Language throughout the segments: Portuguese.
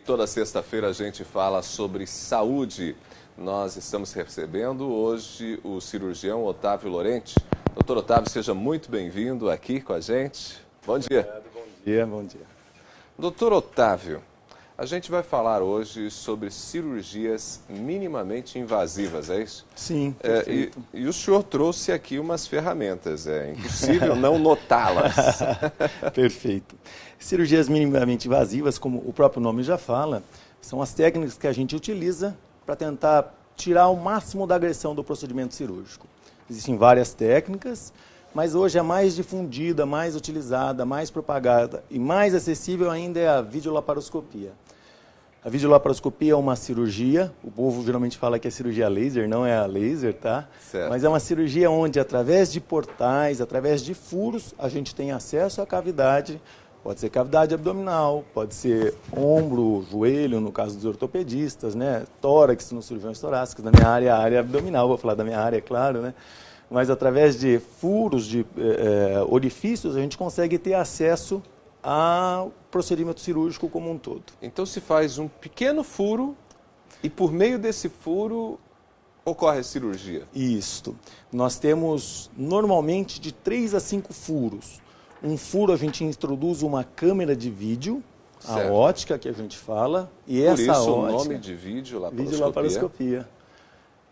Toda sexta-feira a gente fala sobre saúde. Nós estamos recebendo hoje o cirurgião Otávio Lorente. Doutor Otávio, seja muito bem-vindo aqui com a gente. Bom dia. Obrigado, bom dia, bom dia. Doutor Otávio, a gente vai falar hoje sobre cirurgias minimamente invasivas, é isso? Sim, perfeito. E o senhor trouxe aqui umas ferramentas, é impossível não notá-las. Perfeito. Cirurgias minimamente invasivas, como o próprio nome já fala, são as técnicas que a gente utiliza para tentar tirar o máximo da agressão do procedimento cirúrgico. Existem várias técnicas, mas hoje a mais difundida, mais utilizada, mais propagada e mais acessível ainda é a videolaparoscopia. A videolaparoscopia é uma cirurgia, o povo geralmente fala que é cirurgia laser, não é a laser, tá? Certo. Mas é uma cirurgia onde, através de portais, através de furos, a gente tem acesso à cavidade. Pode ser cavidade abdominal, pode ser ombro, joelho, no caso dos ortopedistas, né? Tórax nos cirurgiões torácicos, na minha área, a área abdominal, vou falar da minha área, é claro, né? Mas através de furos, de orifícios, a gente consegue ter acesso ao procedimento cirúrgico como um todo. Então se faz um pequeno furo e por meio desse furo ocorre a cirurgia. Isto. Nós temos normalmente de 3 a 5 furos. Um furo a gente introduz uma câmera de vídeo, certo. A ótica que a gente fala, e Por essa isso ótica, o nome de videolaparoscopia. videolaparoscopia.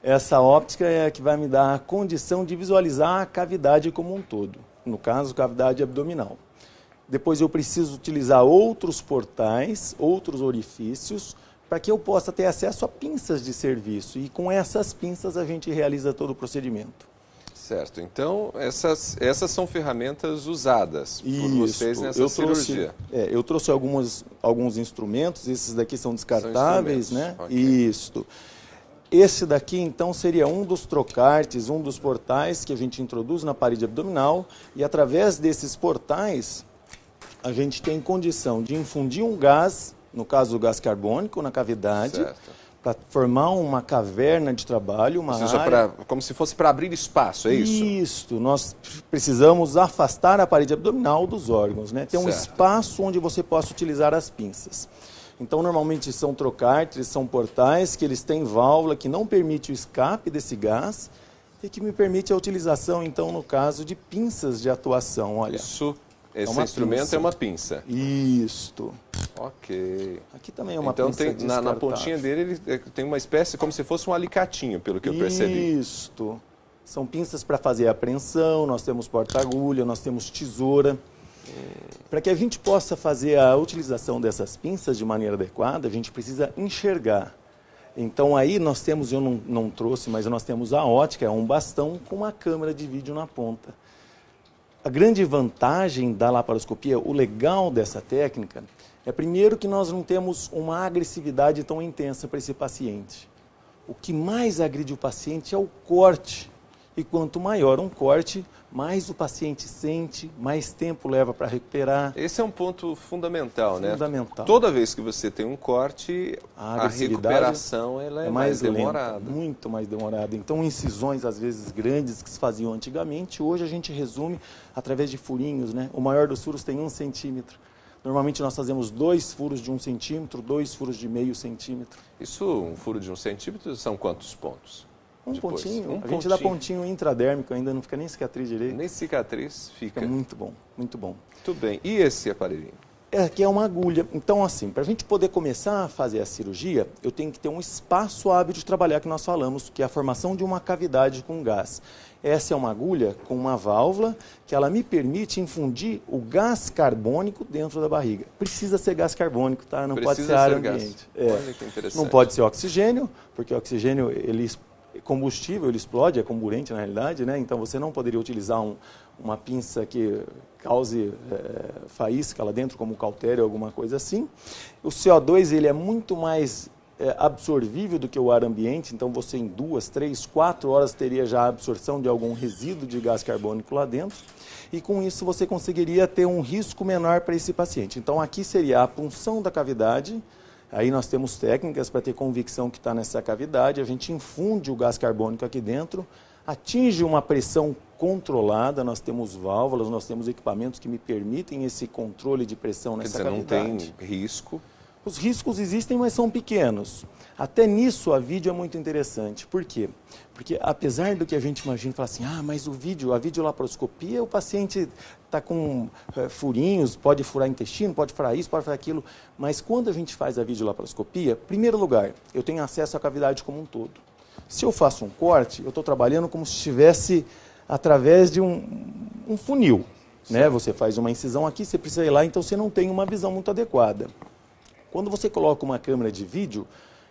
Essa óptica é a que vai me dar a condição de visualizar a cavidade como um todo, no caso, cavidade abdominal. Depois eu preciso utilizar outros portais, outros orifícios, para que eu possa ter acesso a pinças de serviço. E com essas pinças a gente realiza todo o procedimento. Certo. Então, essas são ferramentas usadas por vocês nessa cirurgia. Eu trouxe alguns instrumentos, esses daqui são descartáveis, né? Okay. Isto. Esse daqui, então, seria um dos trocartes, um dos portais que a gente introduz na parede abdominal. E através desses portais, a gente tem condição de infundir um gás, no caso o gás carbônico, na cavidade, para formar uma caverna de trabalho, uma área... como se fosse para abrir espaço, é isso? Isso, nós precisamos afastar a parede abdominal dos órgãos, né? Ter um espaço onde você possa utilizar as pinças. Então, normalmente são trocárteres, são portais que eles têm válvula que não permite o escape desse gás e que me permite a utilização, então, no caso, de pinças de atuação. Olha, esse instrumento é uma pinça. Isto. Ok. Aqui também é uma então pinça tem, na pontinha dele ele tem uma espécie como se fosse um alicatinho, pelo que eu percebi. Isto. São pinças para fazer apreensão, nós temos porta-agulha, nós temos tesoura. Para que a gente possa fazer a utilização dessas pinças de maneira adequada, a gente precisa enxergar. Então aí nós temos, eu não trouxe, mas nós temos a ótica, é um bastão com uma câmera de vídeo na ponta. A grande vantagem da laparoscopia, o legal dessa técnica, é primeiro que nós não temos uma agressividade tão intensa para esse paciente. O que mais agride o paciente é o corte. E quanto maior um corte, mais o paciente sente, mais tempo leva para recuperar. Esse é um ponto fundamental, né? Fundamental. Toda vez que você tem um corte, a recuperação ela é mais demorada. Lenta, muito mais demorada. Então, incisões, às vezes, grandes que se faziam antigamente, hoje a gente resume através de furinhos, né? O maior dos furos tem 1 centímetro. Normalmente nós fazemos 2 furos de 1 centímetro, 2 furos de meio centímetro. Isso, um furo de 1 centímetro, são quantos pontos? Pontinho. A gente dá pontinho intradérmico, ainda não fica nem cicatriz direito. Nem cicatriz fica. Fica muito bom, muito bom. Muito bem. E esse aparelhinho? Aqui é uma agulha. Então, assim, para a gente poder começar a fazer a cirurgia, eu tenho que ter um espaço hábil de trabalhar que nós falamos, que é a formação de uma cavidade com gás. Essa é uma agulha com uma válvula que ela me permite infundir o gás carbônico dentro da barriga. Precisa ser gás carbônico, tá? Não pode ser ar ambiente. Olha que interessante. Não pode ser oxigênio, porque o oxigênio, combustível, ele explode, é comburente na realidade, né? Então você não poderia utilizar uma pinça que cause faísca lá dentro, como cautério ou alguma coisa assim. O CO2 ele é muito mais absorvível do que o ar ambiente, então você em 2, 3, 4 horas teria já a absorção de algum resíduo de gás carbônico lá dentro. E com isso você conseguiria ter um risco menor para esse paciente. Então aqui seria a punção da cavidade. Aí nós temos técnicas para ter convicção que está nessa cavidade, a gente infunde o gás carbônico aqui dentro, atinge uma pressão controlada, nós temos válvulas, nós temos equipamentos que me permitem esse controle de pressão nessa cavidade. Não tem risco Os riscos existem, mas são pequenos. Até nisso a vídeo é muito interessante. Por quê? Porque apesar do que a gente imagina, fala assim, mas a videolaparoscopia, o paciente está com furinhos, pode furar intestino, pode furar isso, pode furar aquilo. Mas quando a gente faz a videolaparoscopia, em primeiro lugar, eu tenho acesso à cavidade como um todo. Se eu faço um corte, eu estou trabalhando como se estivesse através de um funil. Né? Você faz uma incisão aqui, você precisa ir lá, então você não tem uma visão muito adequada. Quando você coloca uma câmera de vídeo,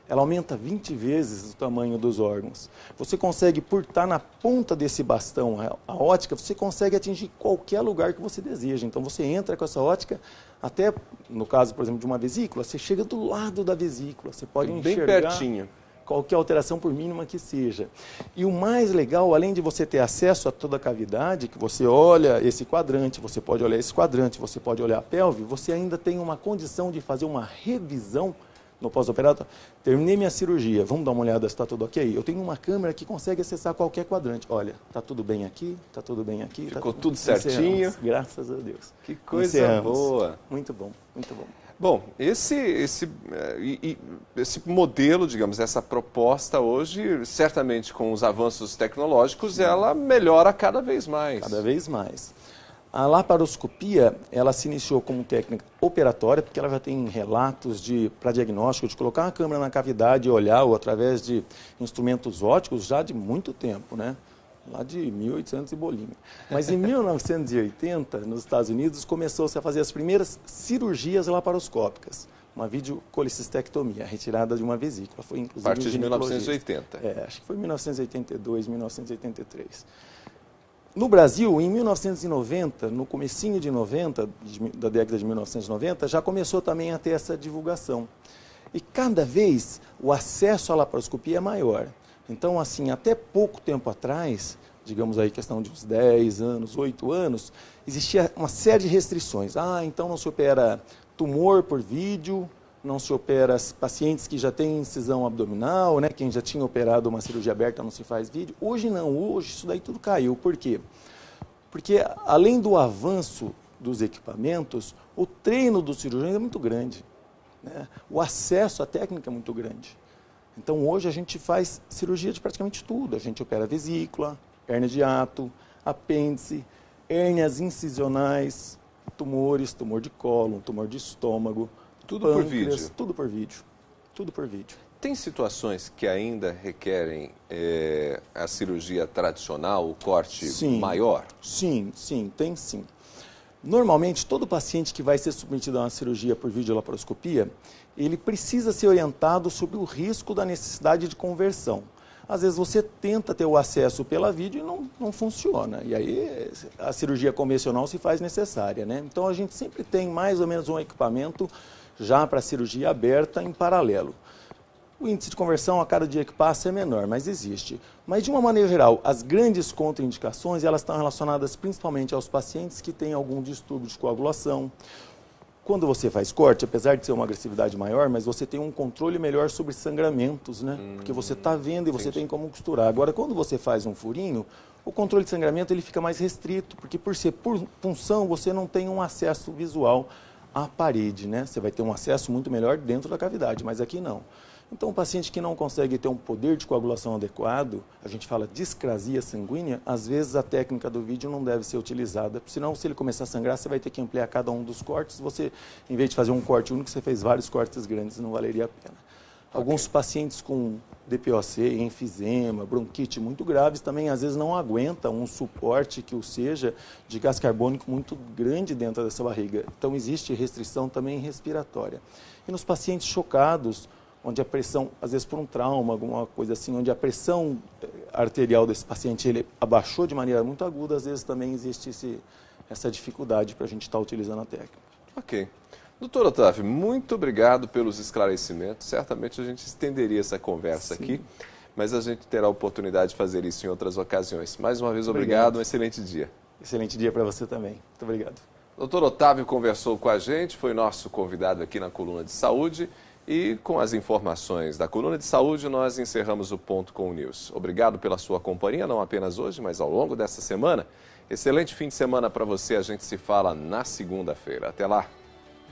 ela aumenta 20 vezes o tamanho dos órgãos. Você consegue, por estar na ponta desse bastão, a ótica, você consegue atingir qualquer lugar que você deseja. Então você entra com essa ótica, até no caso, por exemplo, de uma vesícula, você chega do lado da vesícula, você pode enxergar bem pertinho. Qualquer alteração, por mínima que seja. E o mais legal, além de você ter acesso a toda a cavidade, que você olha esse quadrante, você pode olhar esse quadrante, você pode olhar a pelve, você ainda tem uma condição de fazer uma revisão no pós-operatório. Terminei minha cirurgia, vamos dar uma olhada se está tudo ok? Eu tenho uma câmera que consegue acessar qualquer quadrante. Olha, está tudo bem aqui, está tudo bem aqui. Ficou tudo certinho. Encerramos. Graças a Deus. Que coisa boa. Muito bom, muito bom. Bom, esse modelo, digamos, essa proposta hoje, certamente com os avanços tecnológicos, ela melhora cada vez mais. Cada vez mais. A laparoscopia, ela se iniciou como técnica operatória, porque ela já tem relatos para diagnóstico, de colocar uma câmera na cavidade e olhar, ou através de instrumentos ópticos, já de muito tempo, né? Lá de 1800 e bolinho. Mas em 1980, nos Estados Unidos, começou-se a fazer as primeiras cirurgias laparoscópicas. Uma videocolicistectomia, retirada de uma vesícula. Foi, inclusive, a partir de 1980. Acho que foi 1982, 1983. No Brasil, em 1990, no comecinho de 90, da década de 1990, já começou também a ter essa divulgação. E cada vez o acesso à laparoscopia é maior. Então, assim, até pouco tempo atrás, digamos aí questão de uns 10 anos, 8 anos, existia uma série de restrições. Então não se opera tumor por vídeo, não se opera pacientes que já têm incisão abdominal, né? Quem já tinha operado uma cirurgia aberta não se faz vídeo. Hoje não, hoje isso daí tudo caiu. Por quê? Porque além do avanço dos equipamentos, o treino dos cirurgiões é muito grande, né? O acesso à técnica é muito grande. Então, hoje a gente faz cirurgia de praticamente tudo. A gente opera vesícula, hérnia de hiato, apêndice, hérnias incisionais, tumores, tumor de cólon, tumor de estômago, tudo pâncreas, por vídeo. Tudo por vídeo. Tudo por vídeo. Tem situações que ainda requerem a cirurgia tradicional, o corte maior? Sim, tem sim. Normalmente, todo paciente que vai ser submetido a uma cirurgia por videolaparoscopia, ele precisa ser orientado sobre o risco da necessidade de conversão. Às vezes você tenta ter o acesso pela vídeo e não funciona. E aí a cirurgia convencional se faz necessária, né? Então a gente sempre tem mais ou menos um equipamento já para cirurgia aberta em paralelo. O índice de conversão a cada dia que passa é menor, mas existe. Mas de uma maneira geral, as grandes contraindicações elas estão relacionadas principalmente aos pacientes que têm algum distúrbio de coagulação. Quando você faz corte, apesar de ser uma agressividade maior, mas você tem um controle melhor sobre sangramentos, né? Porque você está vendo e você tem como costurar. Agora, quando você faz um furinho, o controle de sangramento ele fica mais restrito, porque por ser por punção, você não tem um acesso visual à parede, né? Você vai ter um acesso muito melhor dentro da cavidade, mas aqui não. Então, o paciente que não consegue ter um poder de coagulação adequado, a gente fala discrasia sanguínea, às vezes a técnica do vídeo não deve ser utilizada, senão se ele começar a sangrar, você vai ter que ampliar cada um dos cortes, você, em vez de fazer um corte único, você fez vários cortes grandes, não valeria a pena. Alguns pacientes com DPOC, enfisema, bronquite muito graves, também às vezes não aguentam um suporte que o seja de gás carbônico muito grande dentro dessa barriga. Então, existe restrição também respiratória. E nos pacientes chocados, onde a pressão, às vezes por um trauma, alguma coisa assim, onde a pressão arterial desse paciente ele abaixou de maneira muito aguda, às vezes também existe essa dificuldade para a gente estar utilizando a técnica. Ok. Doutor Otávio, muito obrigado pelos esclarecimentos. Certamente a gente estenderia essa conversa aqui, mas a gente terá a oportunidade de fazer isso em outras ocasiões. Mais uma vez, obrigado. Um excelente dia. Excelente dia para você também. Muito obrigado. Doutor Otávio conversou com a gente, foi nosso convidado aqui na Coluna de Saúde. E com as informações da Coluna de Saúde, nós encerramos o Ponto com o News. Obrigado pela sua companhia, não apenas hoje, mas ao longo dessa semana. Excelente fim de semana para você, a gente se fala na segunda-feira. Até lá!